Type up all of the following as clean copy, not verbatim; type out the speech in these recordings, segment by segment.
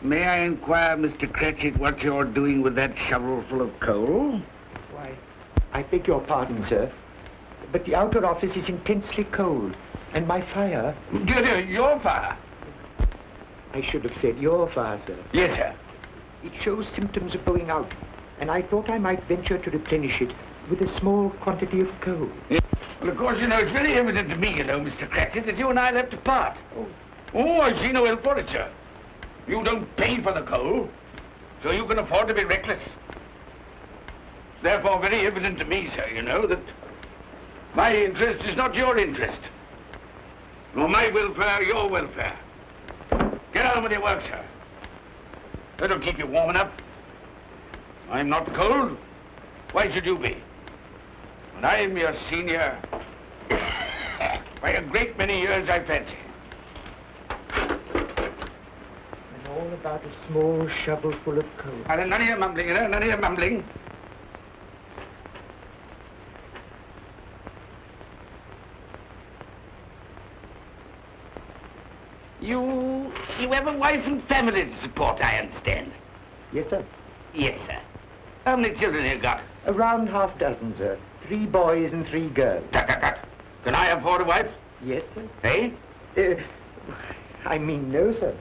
May I inquire, Mr. Cratchit, what you're doing with that shovel full of coal? Why, I beg your pardon, sir, but the outer office is intensely cold, and my fire... Your fire? I should have said your fire, sir. Yes, sir. It shows symptoms of going out, and I thought I might venture to replenish it with a small quantity of coal. Yes. Well, of course, it's very evident to me, Mr. Cratchit, that you and I left apart. Oh, I see no help for it, sir. You don't pay for the coal, so you can afford to be reckless. It's therefore very evident to me, sir, that my interest is not your interest, nor my welfare your welfare. Get on with your work, sir. That'll keep you warm enough. I'm not cold. Why should you be? And I'm your senior by a great many years, I fancy. All about a small shovel full of coal. None of your mumbling, none of your mumbling. You have a wife and family to support, I understand. Yes, sir. Yes, sir. How many children have you got? Around half dozen, sir. 3 boys and 3 girls. Tut. Can I afford a wife? Yes, sir. Eh? I mean, no, sir.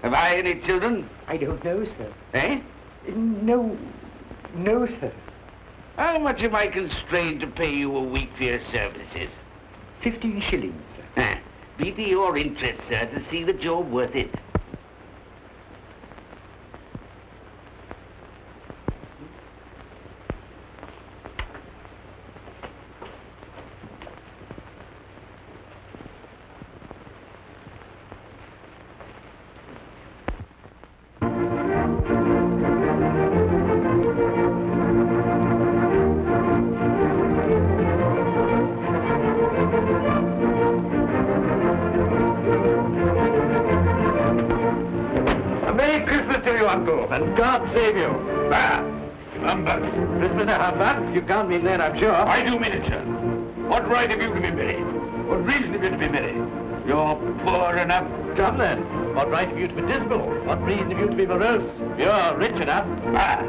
Have I any children? I don't know, sir. Eh? No, sir. How much am I constrained to pay you a week for your services? 15 shillings, sir. Be to your interest, sir, to see that you're worth it. Uncle, and God save you. Bah! Humbug. Christmas a humbug? You can't mean that, I'm sure. I do mean it, sir. What right have you to be merry? What reason have you to be merry? You're poor enough. Come then. What right have you to be dismal? What reason have you to be morose? You're rich enough. Ah!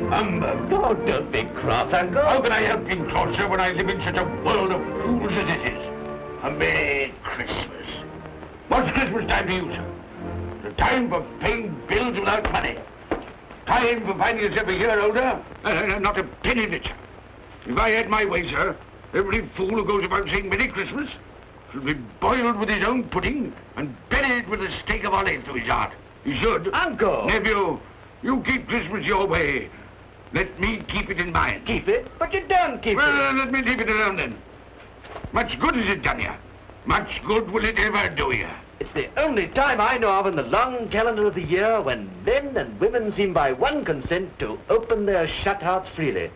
Humbug. Oh, don't be cross, Uncle. How can I help being cross, sir, when I live in such a world of fools as it is? A Merry Christmas. What's Christmas time to you, sir? The time for paying bills without money. Time for finding yourself a year older? Not a penny of it, sir. If I had my way, sir, every fool who goes about saying Merry Christmas should be boiled with his own pudding and buried with a stake of olive through his heart. He should. Uncle! Nephew, you keep Christmas your way. Let me keep it in mine. Keep it? But you don't keep Well, it. let me leave it alone then. Much good has it done you? Much good will it ever do you? It's the only time I know of in the long calendar of the year when men and women seem by one consent to open their shut hearts freely.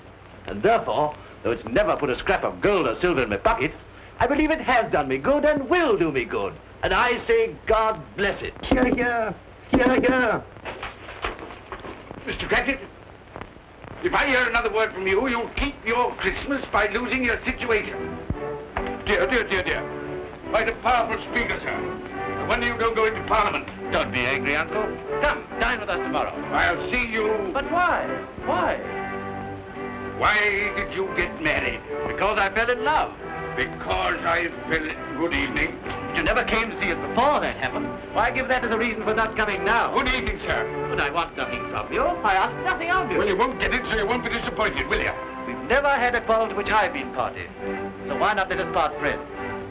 And therefore, though it's never put a scrap of gold or silver in my pocket, I believe it has done me good and will do me good. And I say, God bless it. Hear, hear. Hear, hear. Mr. Cratchit, if I hear another word from you, you'll keep your Christmas by losing your situation. Dear, dear, dear, dear. Quite a powerful speaker, sir. No wonder you don't go into Parliament. Don't be angry, Uncle. Come, dine with us tomorrow. I'll see you... But why? Why? Why did you get married? Because I fell in love. Because I fell... Good evening. You never came to see us before that happened. Why give that as a reason for not coming now? Good evening, sir. But I want nothing from you. I ask nothing of you. Well, you won't get it, so you won't be disappointed, will you? We've never had a quarrel to which I've been party. So why not let us part friends?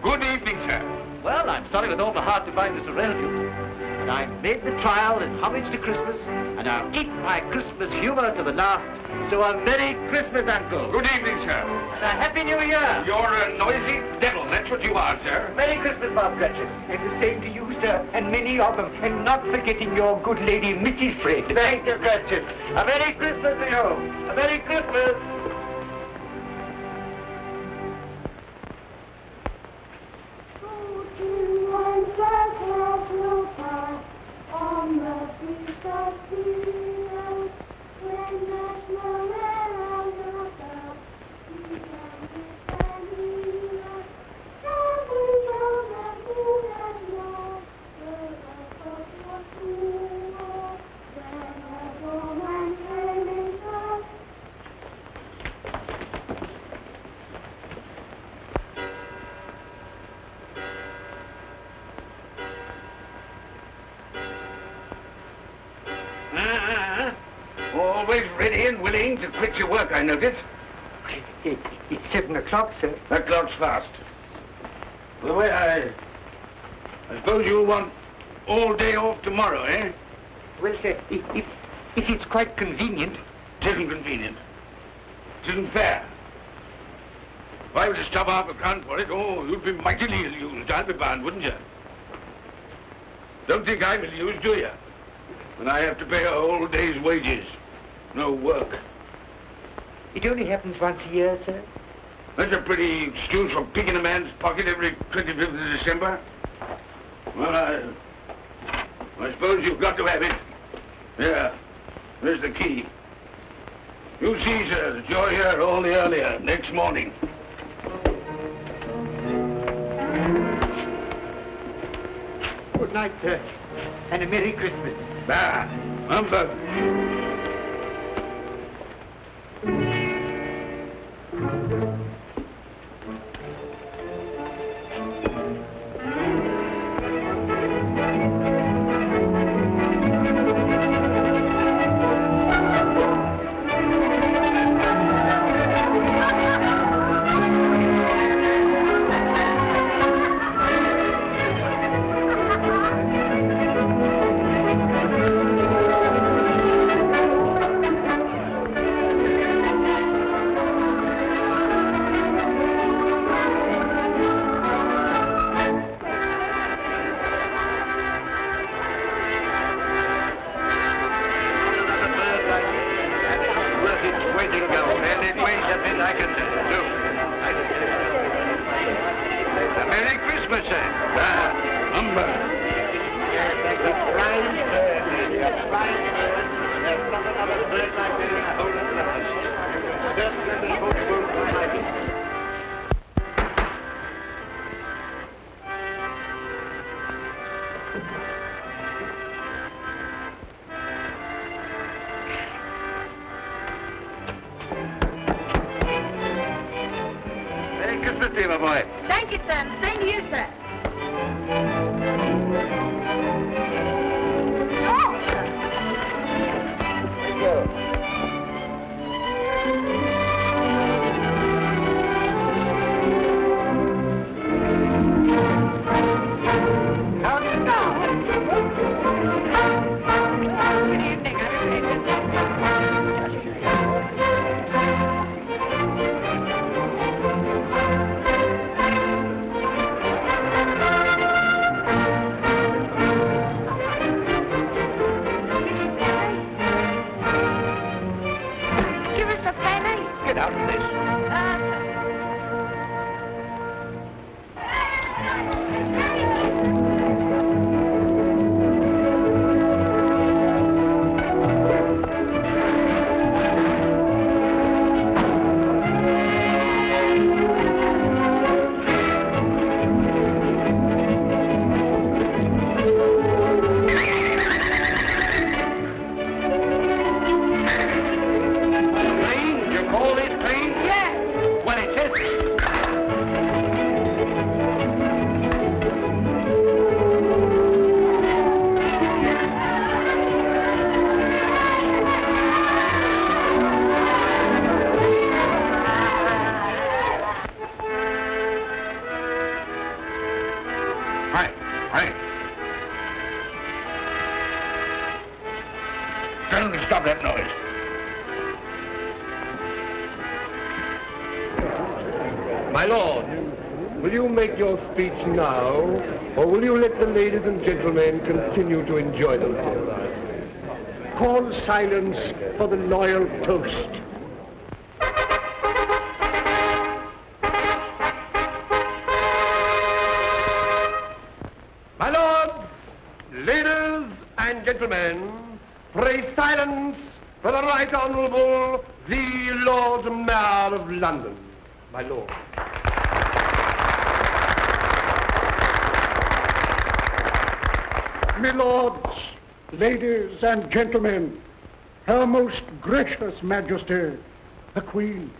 Good evening, sir. Well, I'm sorry with all my heart to find this relative. But I've made the trial in homage to Christmas, and I'll keep my Christmas humor to the last. So a Merry Christmas, Uncle. Good evening, sir. And a Happy New Year. You're a noisy devil, that's what you are, sir. Merry Christmas, Bob Cratchit. And the same to you, sir, and many of them. And not forgetting your good lady, Mrs. Fred. Thank you, Cratchit. A Merry Christmas to you. A Merry Christmas. Always ready and willing to quit your work, I notice. It's 7 o'clock, sir. That clock's fast. By the way, I suppose you want all day off tomorrow, eh? Well, sir, if it's quite convenient. It isn't convenient. It isn't fair. If I were to stop half a crown for it, oh, you'd be mightily ill-used, I'll be bound, wouldn't you? Don't think I'm ill-used, do you? When I have to pay a whole day's wages. No work. It only happens once a year, sir. That's a pretty excuse for picking a man's pocket every 25th of December. Well, I suppose you've got to have it. Yeah, there's the key. You see, sir, that you're here all the earlier next morning. Good night, sir, and a Merry Christmas. Bah, humbug. Merry Christmas to you, my boy. Thank you, sir. Same to you, sir. Oh, sir. Thank you. How do you Good evening. Give us a penny. Get out of this. Train? You call this train? Yes. Well, it is. Right, right. Tell them to stop that noise. My lord, will you make your speech now, or will you let the ladies and gentlemen continue to enjoy themselves? Call silence for the loyal toast. My lords, ladies and gentlemen, pray silence for the Right Honourable the Lord Mayor of London. My lord. My lords, ladies and gentlemen, Her Most Gracious Majesty, the Queen.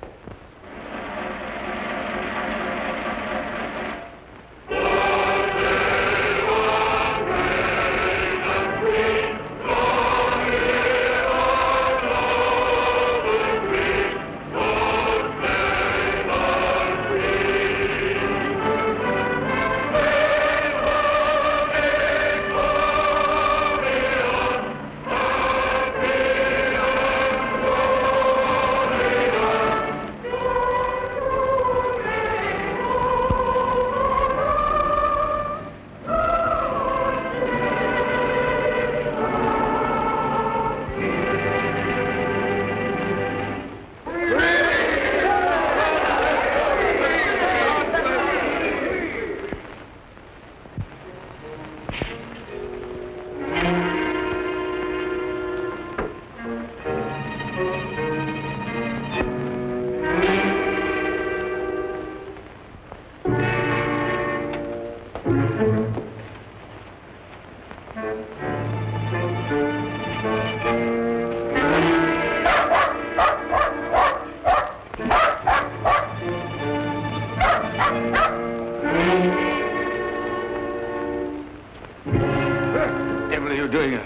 Devil are you doing?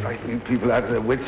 Frightening people out of their wits.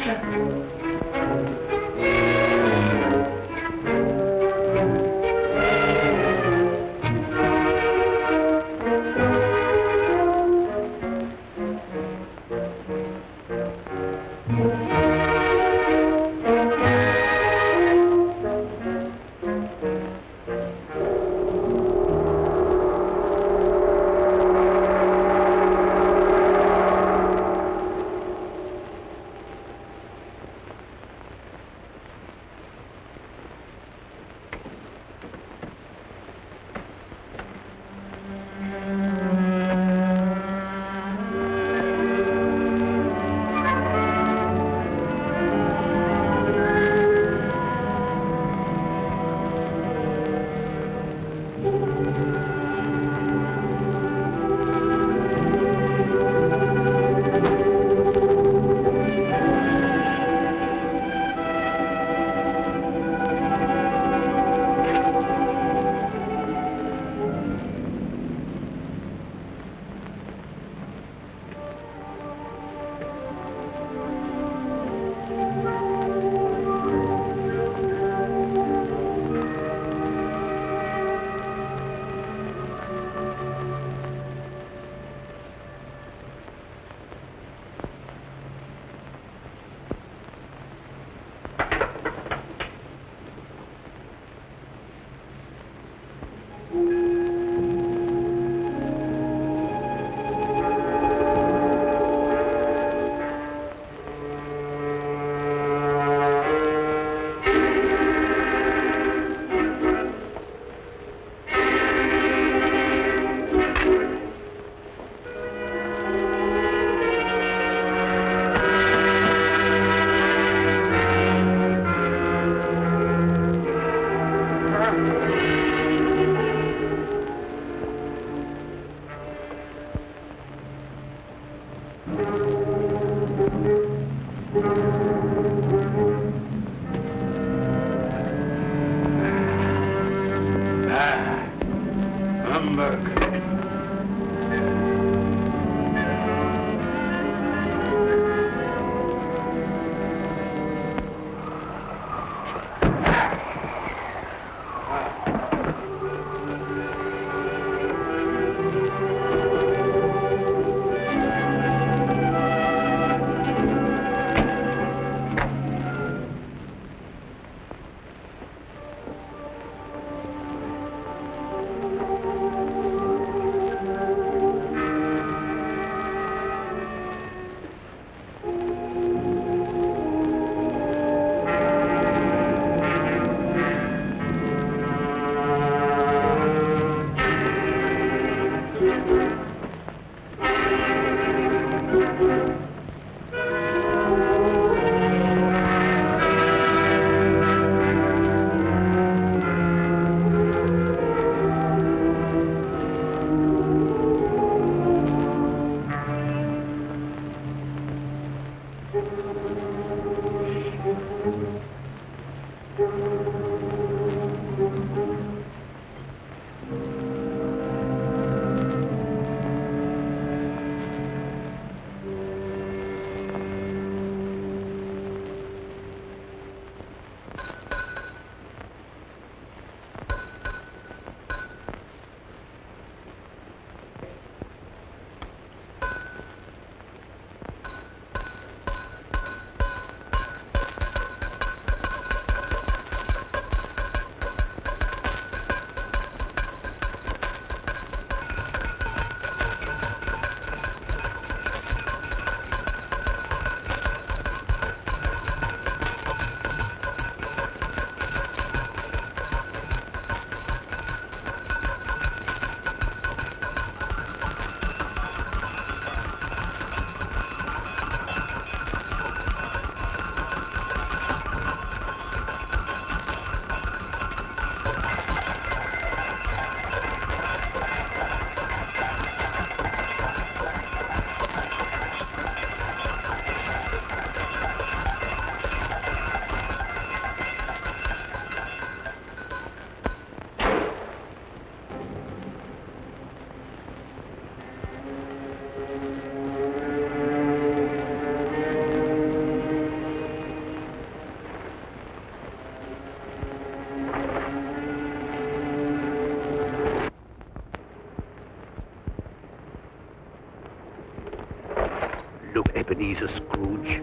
of Ebenezer Scrooge,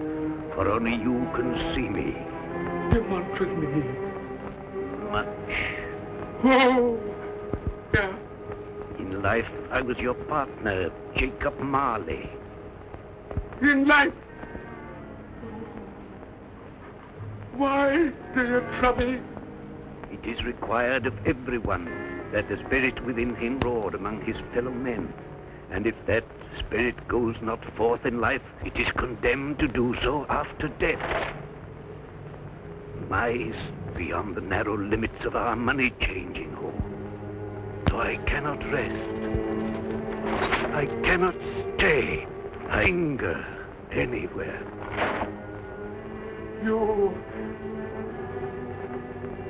for only you can see me. You want with me? Much. Oh, yeah. In life, I was your partner, Jacob Marley. In life. Why do you trouble me? It is required of everyone that the spirit within him roar among his fellow men. And if that spirit goes not forth in life, it is condemned to do so after death. Lies beyond the narrow limits of our money-changing hall. So I cannot rest. I cannot stay, linger anywhere. You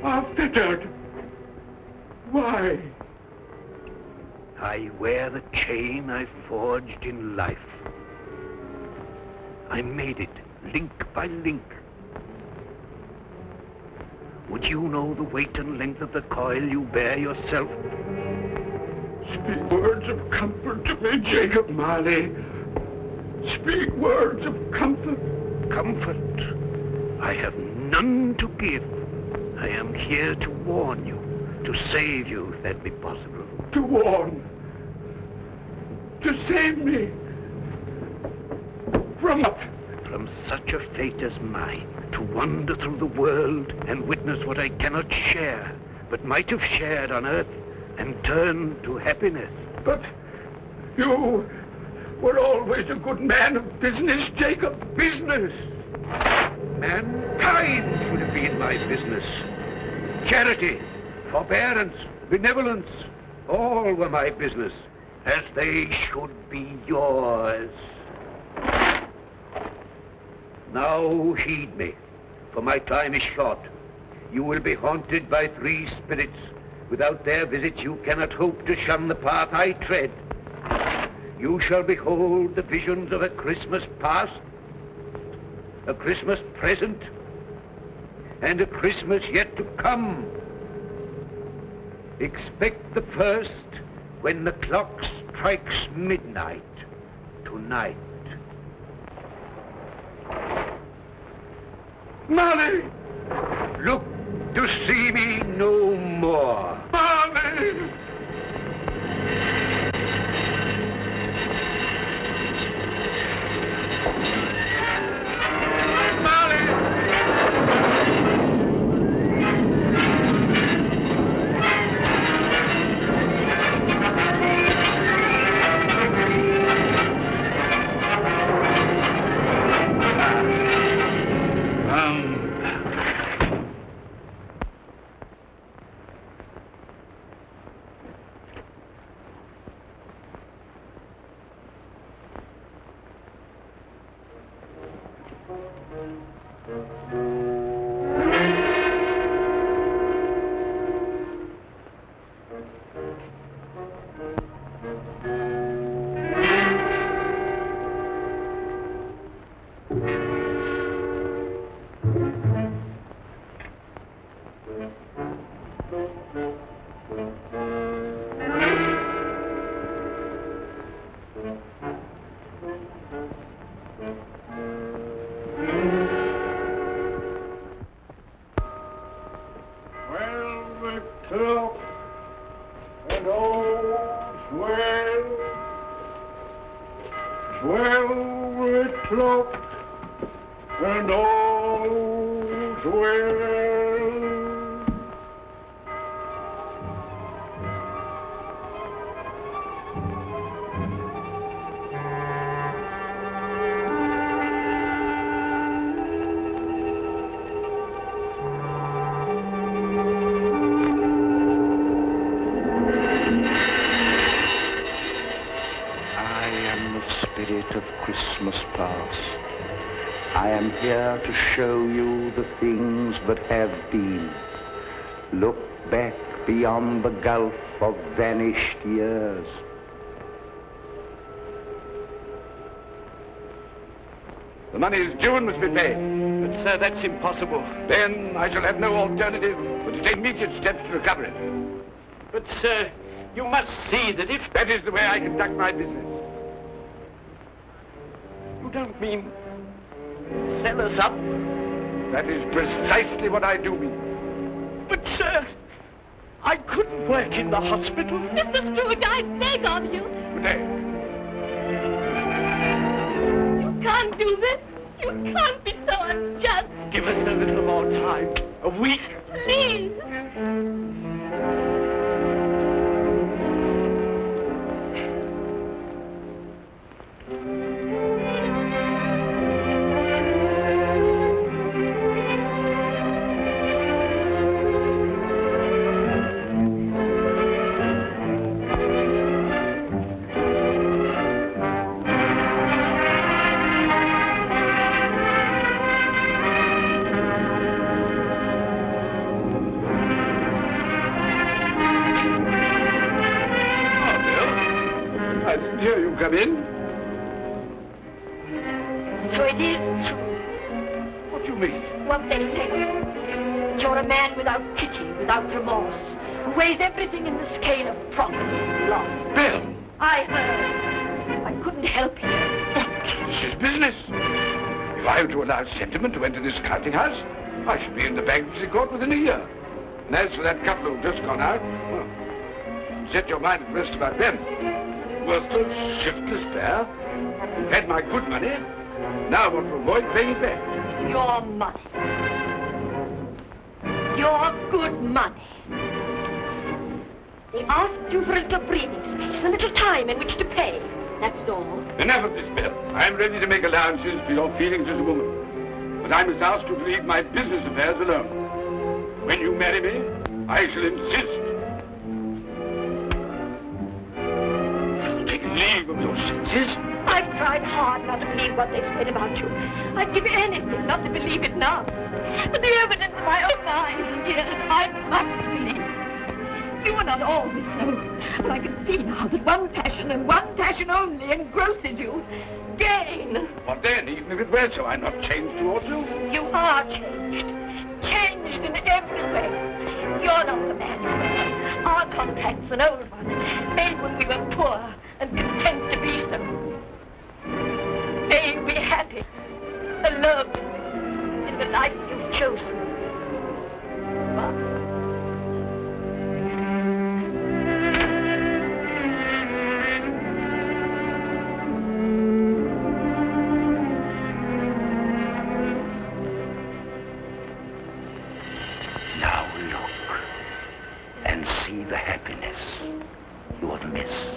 are fettered. Why? I wear the chain I forged in life. I made it link by link. Would you know the weight and length of the coil you bear yourself? Speak words of comfort to me, Jacob Marley. Speak words of comfort. Comfort? I have none to give. I am here to warn you, to save you if that be possible. To warn. To save me. From what? From such a fate as mine, to wander through the world and witness what I cannot share, but might have shared on earth, and turn to happiness. But you were always a good man of business, Jacob. Business. Mankind should have been my business. Charity, forbearance, benevolence, all were my business, as they should be yours. Now heed me, for my time is short. You will be haunted by 3 spirits. Without their visits you cannot hope to shun the path I tread. You shall behold the visions of a Christmas past, a Christmas present, and a Christmas yet to come. Expect the first when the clock strikes midnight tonight. Marley! Look to see me no more. Marley! I am here to show you the things that have been. Look back beyond the gulf of vanished years. The money is due and must be paid. But, sir, that's impossible. Then I shall have no alternative but to take immediate steps to recover it. But, sir, you must see that if that is the way I conduct my business. You don't mean sell us up. That is precisely what I do mean. But, sir, I couldn't work in the hospital. Mr. Scrooge, I beg of you. Good day. You can't do this. You can't be so unjust. Give us a little more time. A week. Please. Here, you come in. So it is true What do you mean? what they say. You're a man without pity, without remorse, who weighs everything in the scale of profit and loss. Bill! I heard. I couldn't help it. This is business. If I were to allow sentiment to enter this counting house, I should be in the bankruptcy court within a year. And as for that couple who've just gone out, well, set your mind at rest about them. Worthless, shiftless pair. You've had my good money. Now I want to avoid paying it back. Your money. Your good money. They asked you for a little breathing space, a little time in which to pay. That's all. Enough of this, Bill. I'm ready to make allowances for your feelings as a woman. But I must ask you to leave my business affairs alone. When you marry me, I shall insist. Take leave of your senses. I've tried hard not to believe what they've said about you. I'd give anything not to believe it now. But the evidence of my own eyes and ears, I must believe. You are not always so. And I can see now that one passion and one passion only engrosses you. Gain. What then? Even if it were so, I'm not changed towards you. You are changed. Changed in every way. You're not the man you were. Our contract's an old one, made when we were poor and content to be so. May you be happy, alone, in the life you've chosen. What? Now look and see the happiness you have missed.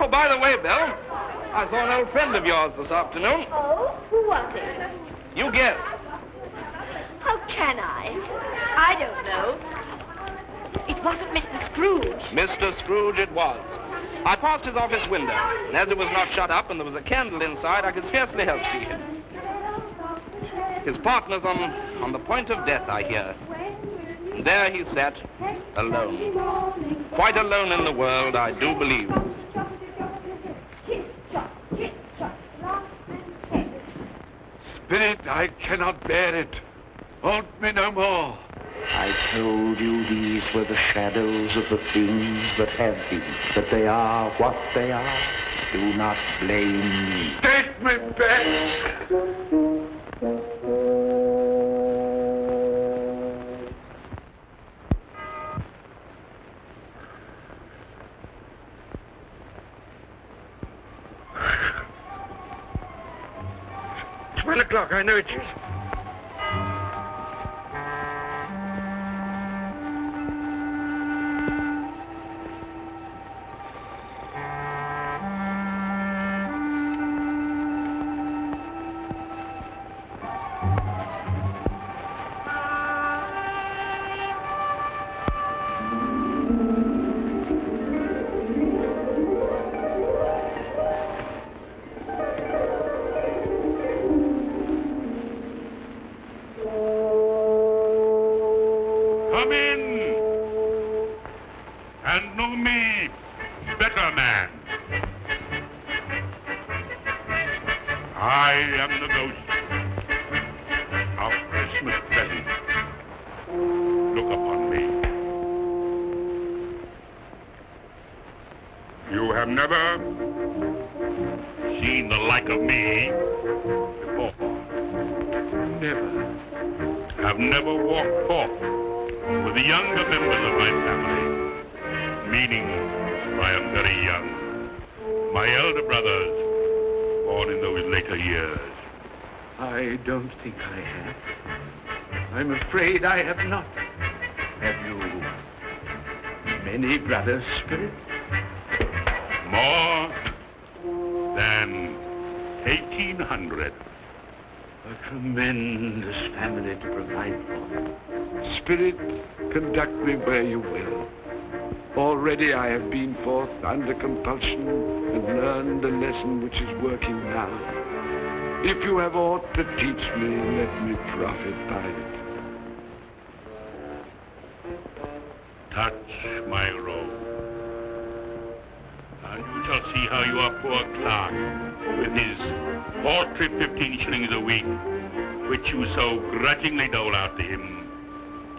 Oh, by the way, Bill, I saw an old friend of yours this afternoon. Oh, who was it? You guess. How can I? I don't know. It wasn't Mr. Scrooge. Mr. Scrooge it was. I passed his office window, and as it was not shut up and there was a candle inside, I could scarcely help see him. His partner's on the point of death, I hear. And there he sat, alone. Quite alone in the world, I do believe. Spirit, I cannot bear it. Haunt me no more. I told you these were the shadows of the things that have been, that they are what they are. Do not blame me. Take me back. It's 1 o'clock, I know it is. I am the ghost of Christmas present. Look upon me. You have never seen the like of me before. Have never walked forth with the younger members of my family, meaning I am very young. My elder brothers, born in those later years. I don't think I have. I'm afraid I have not. Have you many brothers, Spirit? More than 1,800. A tremendous family to provide for. Spirit, conduct me where you will. Already I have been forth under compulsion and learned the lesson which is working now. If you have aught to teach me, let me profit by it. Touch my robe, and you shall see how your poor clerk, with his paltry 15 shillings a week, which you so grudgingly dole out to him,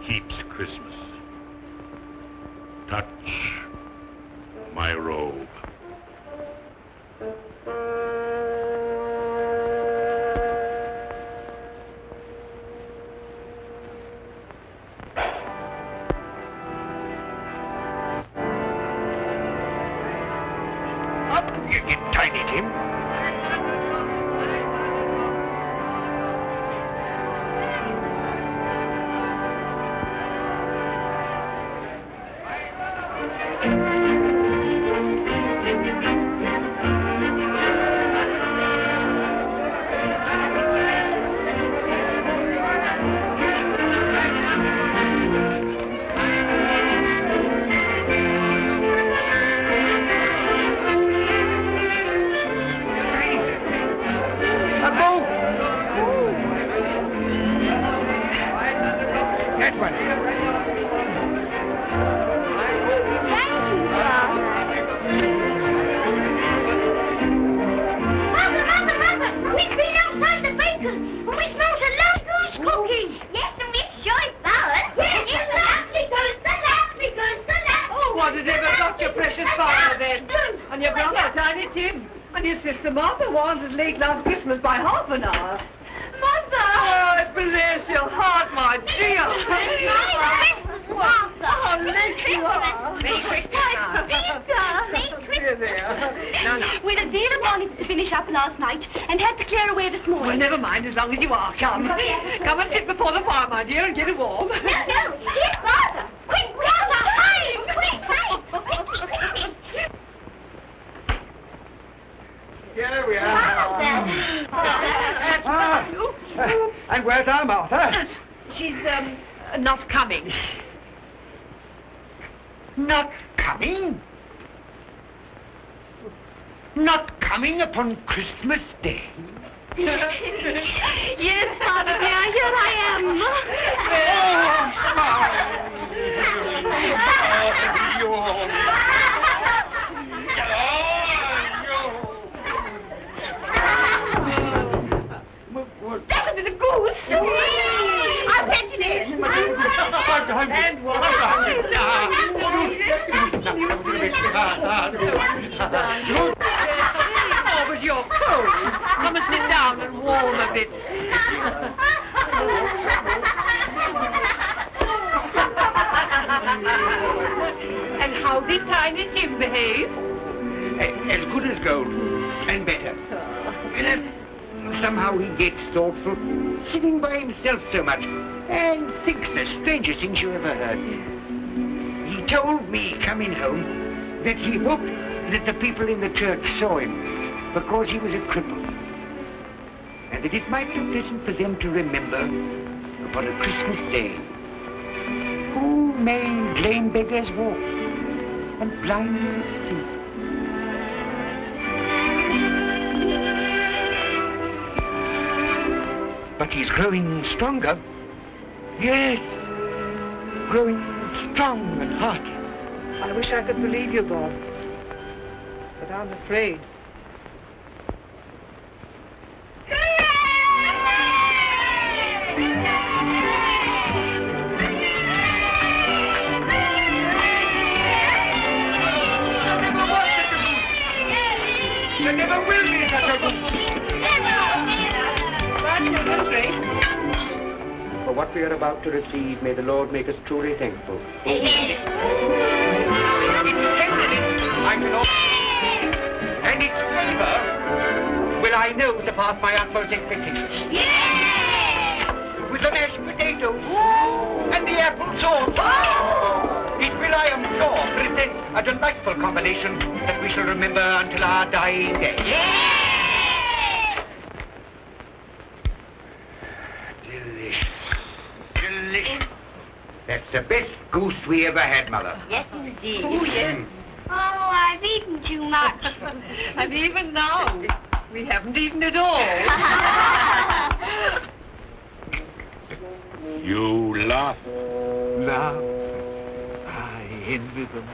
keeps Christmas. Touch my robe. Up you get, Tiny Tim. As long as you are, come. Come and sit before the fire, my dear, and get it warm. No, here, Father. Quick, Father, hurry, quick. Here we are. And where's our Martha? She's, not coming. Not coming? Not coming upon Christmas Day? Yes, Father dear, here I am. That was the goose. I'll fetch it in. And oh, but you're cold. Come and sit down and warm a bit. And how did Tiny Tim behave? As good as gold, and better. Somehow he gets thoughtful, sitting by himself so much, and thinks the strangest things you ever heard. He told me, coming home, that he hoped that the people in the church saw him because he was a cripple, and that it might be pleasant for them to remember upon a Christmas day who made lame beggars walk and blind men see. But he's growing stronger. Yes, growing strong and hearty. I wish I could believe you, Bob. But I'm afraid. There never will be such a good... For what we are about to receive, may the Lord make us truly thankful. And its flavor will I know surpass my utmost expectations. With the mashed potatoes and the apple sauce. It will, I am sure, present a delightful combination that we shall remember until our dying day. Delicious. Delicious. That's the best goose we ever had, Mother. Yes, indeed. Oh, yes. Oh, I've eaten too much. And even now, we haven't eaten at all. You laugh. Laugh. I envy them.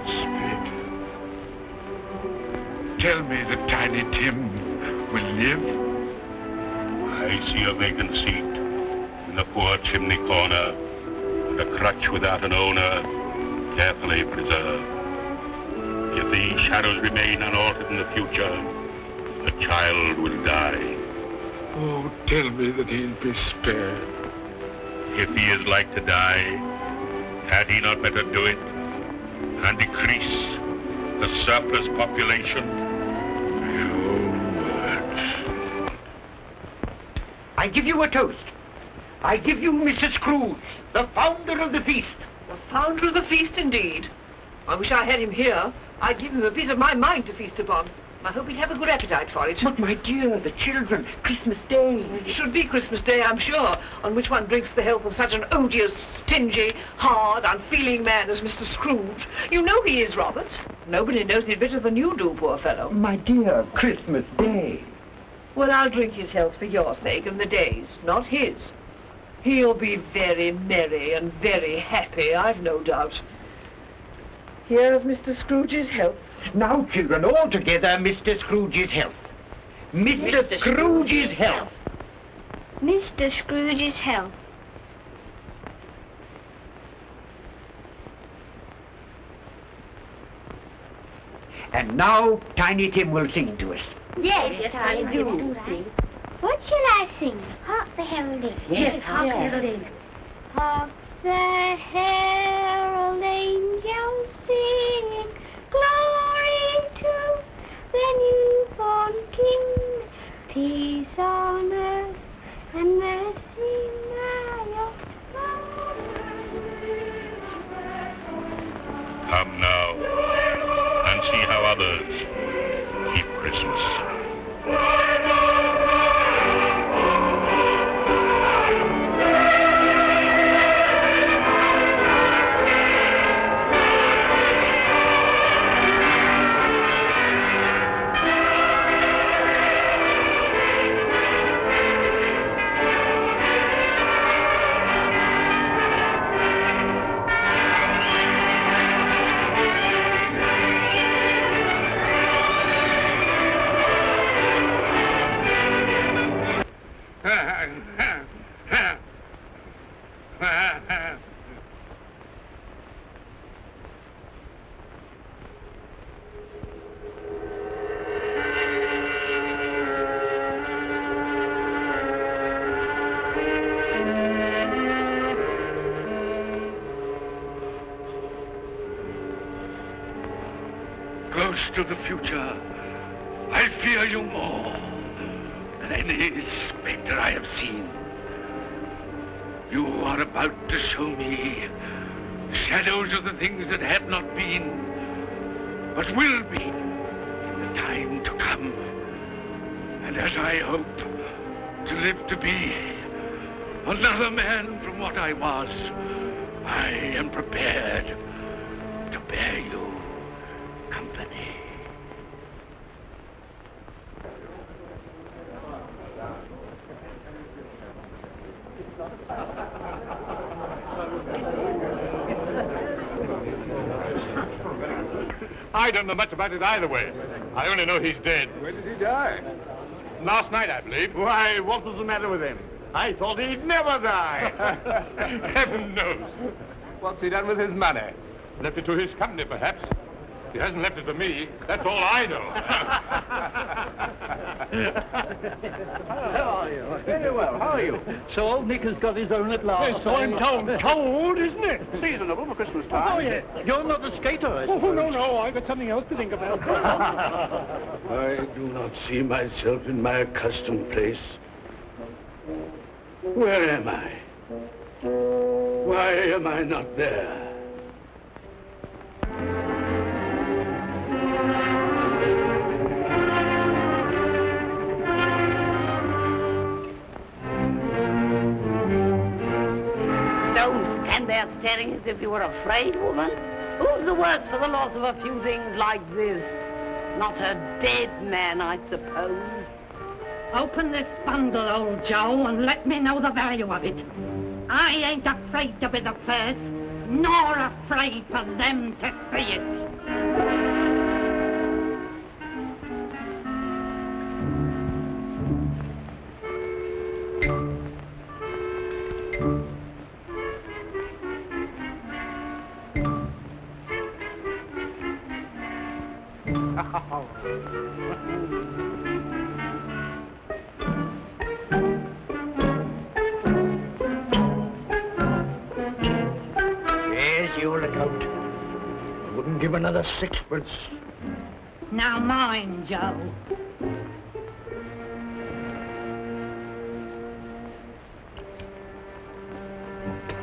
Spirit, tell me that Tiny Tim will live. I see a vacant seat in the poor chimney corner, and a crutch without an owner, carefully preserved. If these shadows remain unaltered in the future, the child will die. Oh, tell me that he'll be spared. If he is like to die, had he not better do it and decrease the surplus population? Your words. I give you a toast. I give you Mr. Scrooge, the founder of the feast. The founder of the feast, indeed. I wish I had him here. I'd give him a piece of my mind to feast upon. I hope he'd have a good appetite for it. But, my dear, the children, Christmas Day. It should be Christmas Day, I'm sure, on which one drinks the health of such an odious, stingy, hard, unfeeling man as Mr. Scrooge. You know he is, Robert. Nobody knows it better than you do, poor fellow. My dear, Christmas Day. Well, I'll drink his health for your sake and the day's, not his. He'll be very merry and very happy, I've no doubt. Here's Mr. Scrooge's health. Now, children, all together, Mr. Scrooge's health. Mr. Scrooge's health. Mr. Scrooge's health. And now, Tiny Tim will sing to us. Yes, I do. What shall I sing? Hark the heralding. Yes, hark the heralding. Hark the herald angels sing, glory to the newborn King, peace on earth and mercy nigh. Come now and see how others keep Christmas. Ghost of the future, I fear you more than any spectre I have seen. You are about to show me shadows of the things that have not been, but will be in the time to come. And as I hope to live to be another man from what I was, I am prepared to bear you company. I don't know much about it either way. I only know he's dead. When did he die? Last night, I believe. Why, what was the matter with him? I thought he'd never die. Heaven knows. What's he done with his money? Left it to his company, perhaps. He hasn't left it to me. That's all I know. How are you? Very well. How are you? So old Nick has got his own at last. Yes, so I'm told. Cold, isn't it? Seasonable for Christmas time. Oh, yes. You're not a skater, I suppose. Oh, no. I've got something else to think about. I do not see myself in my accustomed place. Where am I? Why am I not there? Don't stand there staring as if you were afraid, woman. Who's the worse for the loss of a few things like this? Not a dead man, I suppose. Open this bundle, old Joe, and let me know the value of it. I ain't afraid to be the first, nor afraid for them to see it. Yes, you look out. I wouldn't give another sixpence. Now mind, Joe.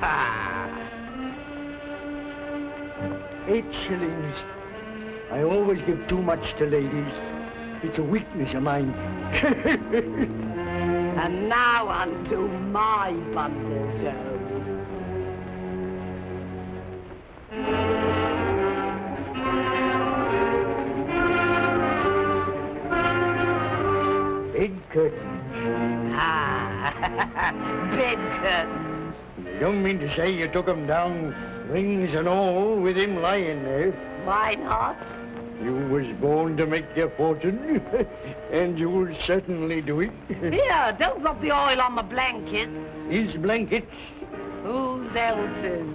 Ah. 8 shillings. I always give too much to ladies. It's a weakness of mine. And now unto my bundle, Joe. Bed curtains. Ah, bed curtains. You don't mean to say you took 'em down, rings and all, with him lying there? Why not? You was born to make your fortune, and you'll certainly do it. Here, don't drop the oil on my blanket. His blankets? Whose else's?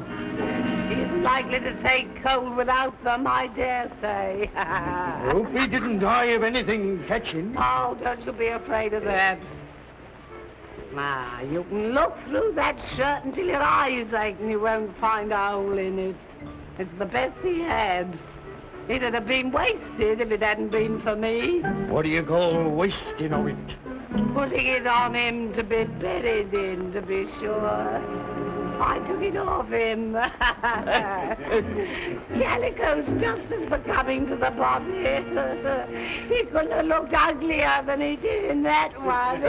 He isn't likely to take cold without them, I dare say. I hope he didn't die of anything catching. Oh, don't you be afraid of that. Ah, you can look through that shirt until your eyes ache and you won't find a hole in it. It's the best he had. It'd have been wasted if it hadn't been for me. What do you call wasting of it? Putting it on him to be buried in, to be sure. I took it off him. Calico's just as becoming to the body. He couldn't have looked uglier than he did in that one.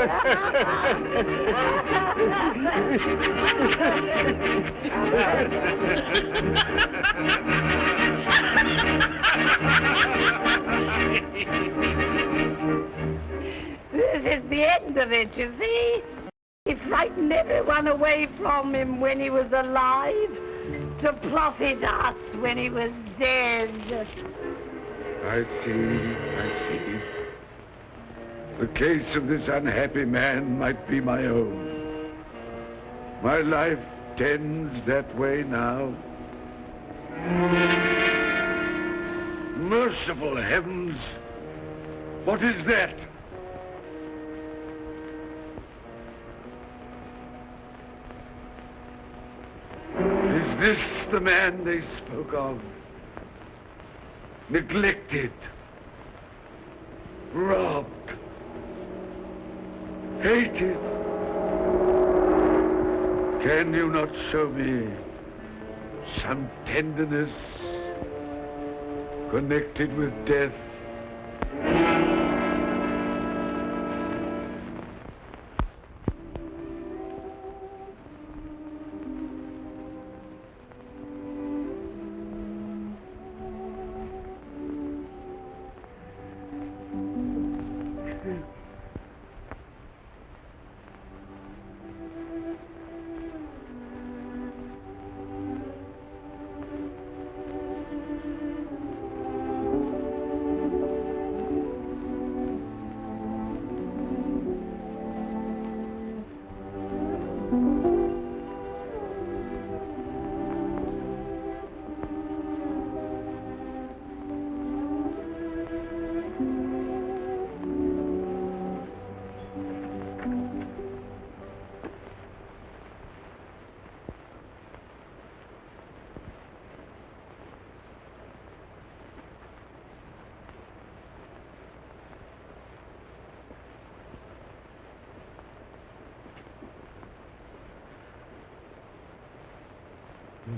This is the end of it, you see. He frightened everyone away from him when he was alive, to profit us when he was dead. I see. The case of this unhappy man might be my own. My life tends that way now. Merciful heavens! What is that? Is this the man they spoke of? Neglected, robbed, hated. Can you not show me some tenderness connected with death?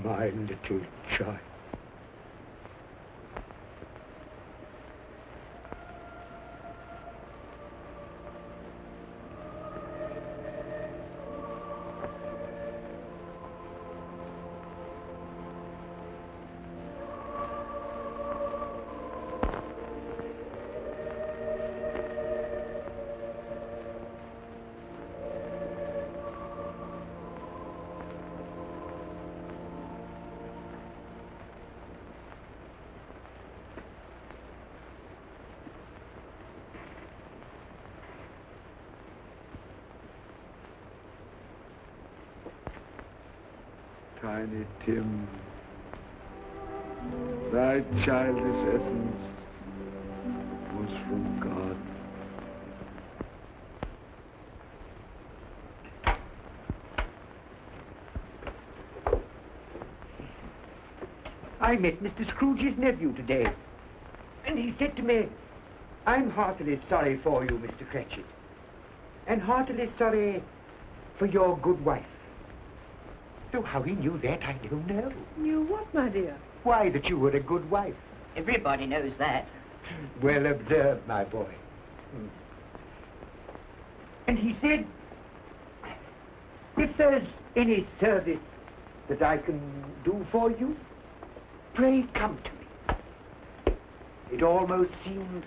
My little child. Tiny Tim, thy childish essence was from God. I met Mr. Scrooge's nephew today, and he said to me, I'm heartily sorry for you, Mr. Cratchit, and heartily sorry for your good wife. So how he knew that, I don't know. Knew what, my dear? Why, that you were a good wife. Everybody knows that. Well observed, my boy. And he said, if there's any service that I can do for you, pray come to me. It almost seemed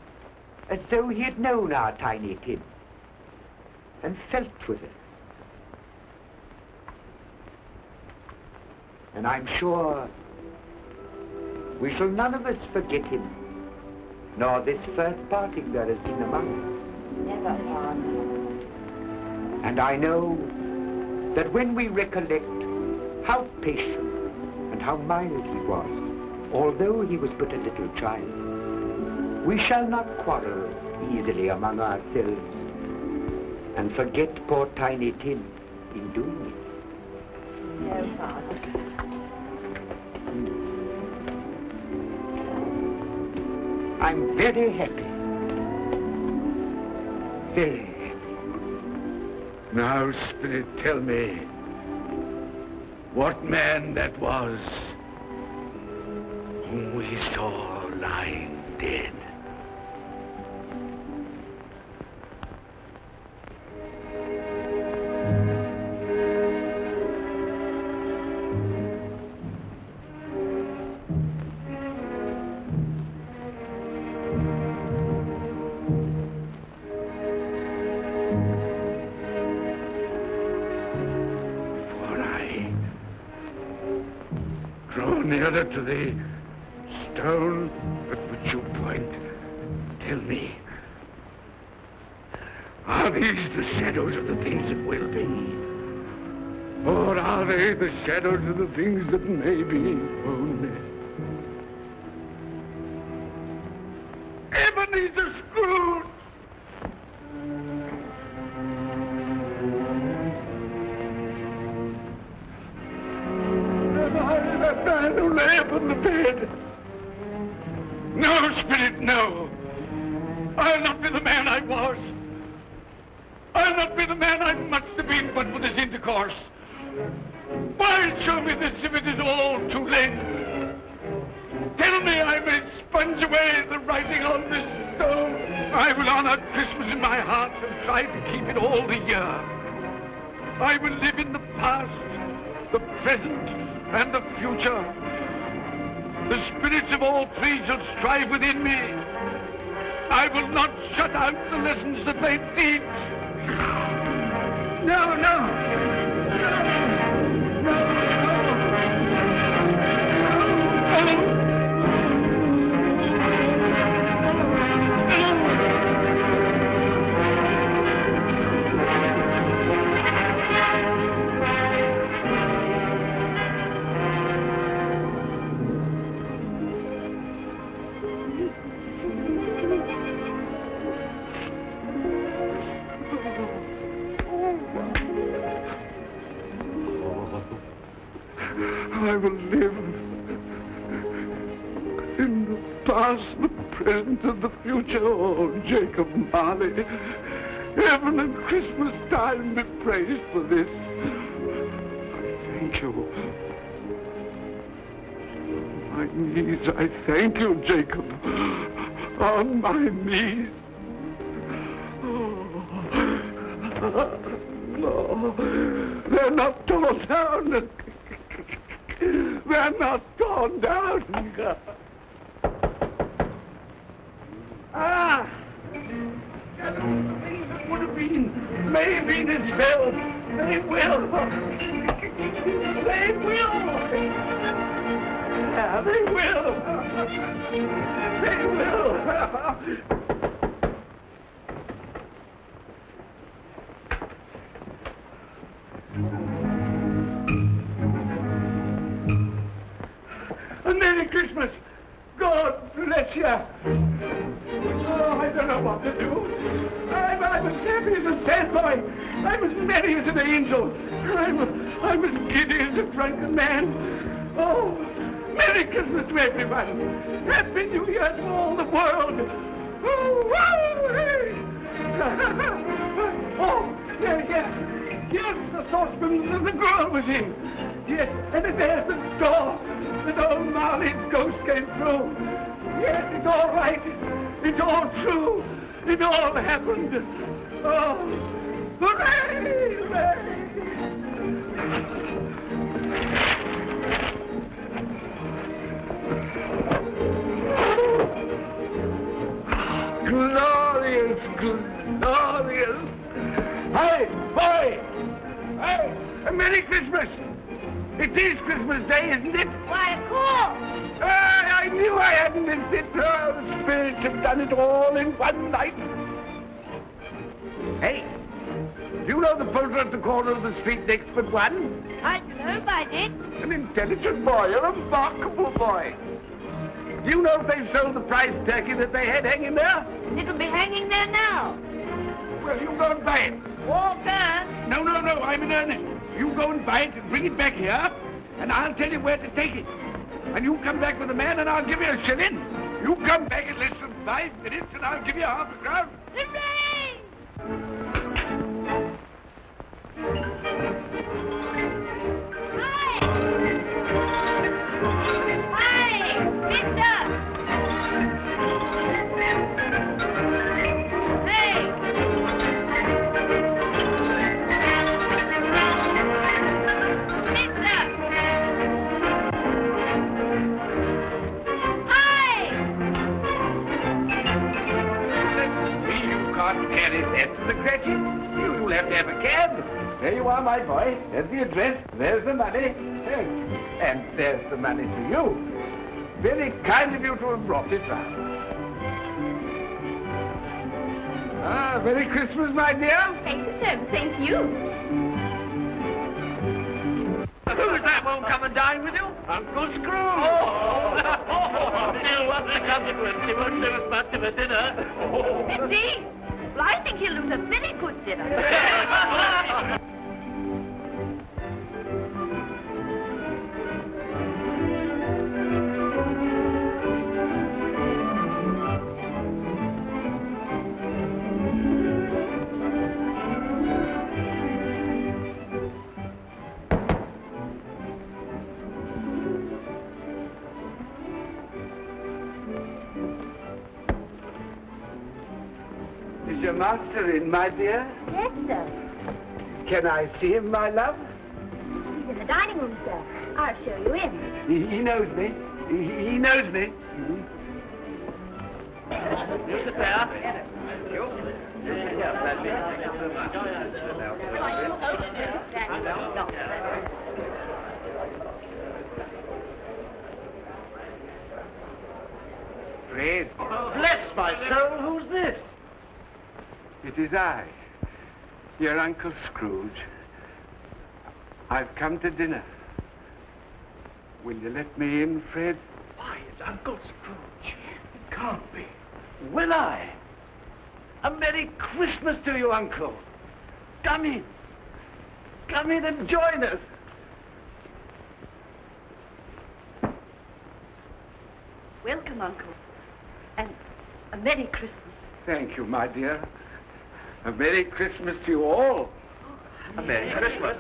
as though he had known our Tiny Tim and felt with it. And I'm sure we shall none of us forget him, nor this first parting there has been among us. Never, Father. And I know that when we recollect how patient and how mild he was, although he was but a little child, we shall not quarrel easily among ourselves and forget poor Tiny Tim in doing it. No, Father. I'm very happy. Very happy. Now, Spirit, tell me what man that was whom we saw lying dead. Nearer to the stone at which you point. Tell me, are these the shadows of the things that will be? Or are they the shadows of the things that may be only? Ebenezer Scrooge! That man who lay upon the bed. No, Spirit, no. I'll not be the man I was. I'll not be the man I must have been but for this intercourse. Why show me this if it is all too late? Tell me I may sponge away the writing on this stone. I will honor Christmas in my heart and try to keep it all the year. I will live in the past, the present, and the future. The spirits of all three shall strive within me. I will not shut out the lessons that they teach. No, no. No, no, no. I will live in the past, the present, and the future. Oh, Jacob Marley, heaven and Christmas time be praised for this. I thank you. my knees, I thank you, Jacob. On my knees. No, they're not torn down. They're not torn down. Ah! Things that would have been may have been as well. They will. They will. Yeah, they will. They will. A Merry Christmas! God bless you! Oh, I don't know what to do. I'm as happy as a sandboy. I'm as merry as an angel. I'm as giddy as a drunken man. Oh, Merry Christmas to everyone! Happy New Year to all the world! Oh, wow, hey. Oh, yes. Here's the saucepan that the girl was in. Yes, and there's the door that old Marley's ghost came through. Yes, it's all right. It's all true. It all happened. Oh, hooray! Hooray! Glorious, glorious. Hey, boy! Hey, a Merry Christmas! It is Christmas Day, isn't it? Why, of course. I knew I hadn't missed it. Oh, the spirits have done it all in one night. Hey, do you know the poulterer at the corner of the street next but one? I don't know if I did. An intelligent boy, a remarkable boy. Do you know if they've sold the prize turkey that they had hanging there? It'll be hanging there now. Well, you go and buy it. Walker! No, I'm in earnest. You go and buy it and bring it back here, and I'll tell you where to take it. And you come back with a man, and I'll give you a shilling. You come back in less than 5 minutes, and I'll give you half a crown. Hooray! Hi! Mister! Hey! Carry that to the Cratchit. You'll have to have a cab. There you are, my boy. There's the address. There's the money. And there's the money to you. Very kind of you to have brought it round. Ah, Merry Christmas, my dear. Thank you, sir. Same to you. Who's that won't come and dine with you? Uncle Scrooge. Oh! Still, what's the consequence? He won't give us much of a dinner. Indeed. Well, I think he'll lose a very good dinner. Is your master in, my dear? Yes, sir. Can I see him, my love? He's in the dining room, sir. I'll show you in. He knows me. He knows me. You sit there. Fred. Bless my soul, who's this? It is I, your Uncle Scrooge. I've come to dinner. Will you let me in, Fred? Why, it's Uncle Scrooge. It can't be. Will I? A Merry Christmas to you, Uncle. Come in. Come in and join us. Welcome, Uncle. And a Merry Christmas. Thank you, my dear. A Merry Christmas to you all. A Merry Christmas.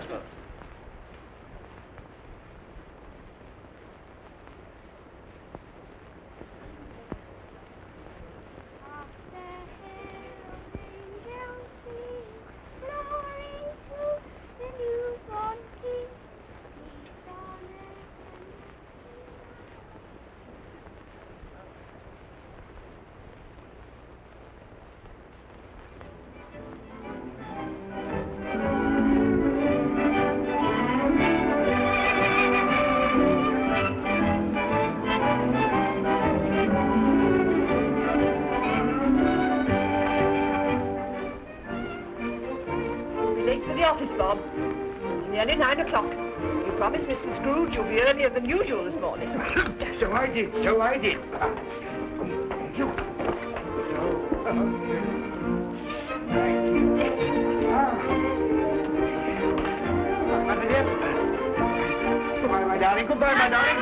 nearly 9 o'clock. You promised Mr. Scrooge you'll be earlier than usual this morning. So I did, so I did. You. Goodbye, my darling. Goodbye, my darling.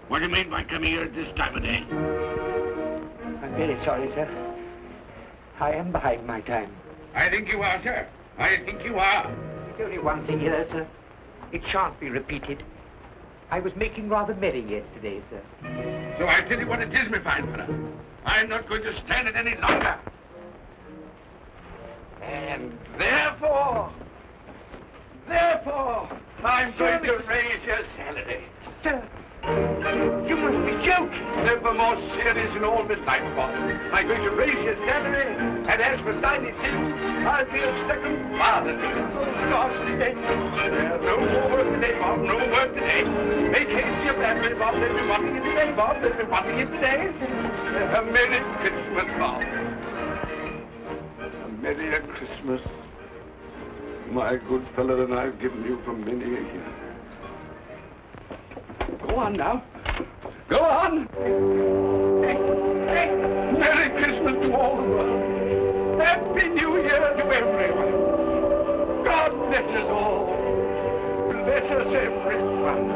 What do you mean by coming here at this time of day? I'm very sorry, sir. I am behind my time. I think you are, sir. I think you are. There's only one thing here, sir. It shan't be repeated. I was making rather merry yesterday, sir. So I tell you what it is, my fine fellow. I'm not going to stand it any longer. And therefore, I'm going to raise your salary. Sir, you must be joking. Never more serious in all my life, boss. I'm going to raise your salary, and as for 90 cents, I'll be a second father to you. God's sake. No more work today, Bob. No work today. Make haste your family, Bob. They'll be wanting you today, Bob. They'll be wanting you today. A Merry Christmas, Bob. A Merry Christmas, my good fellow, than I've given you for many a year. Go on now. Go on. Merry Christmas to all the world. Happy New Year to everyone. God bless us all. Bless us everyone.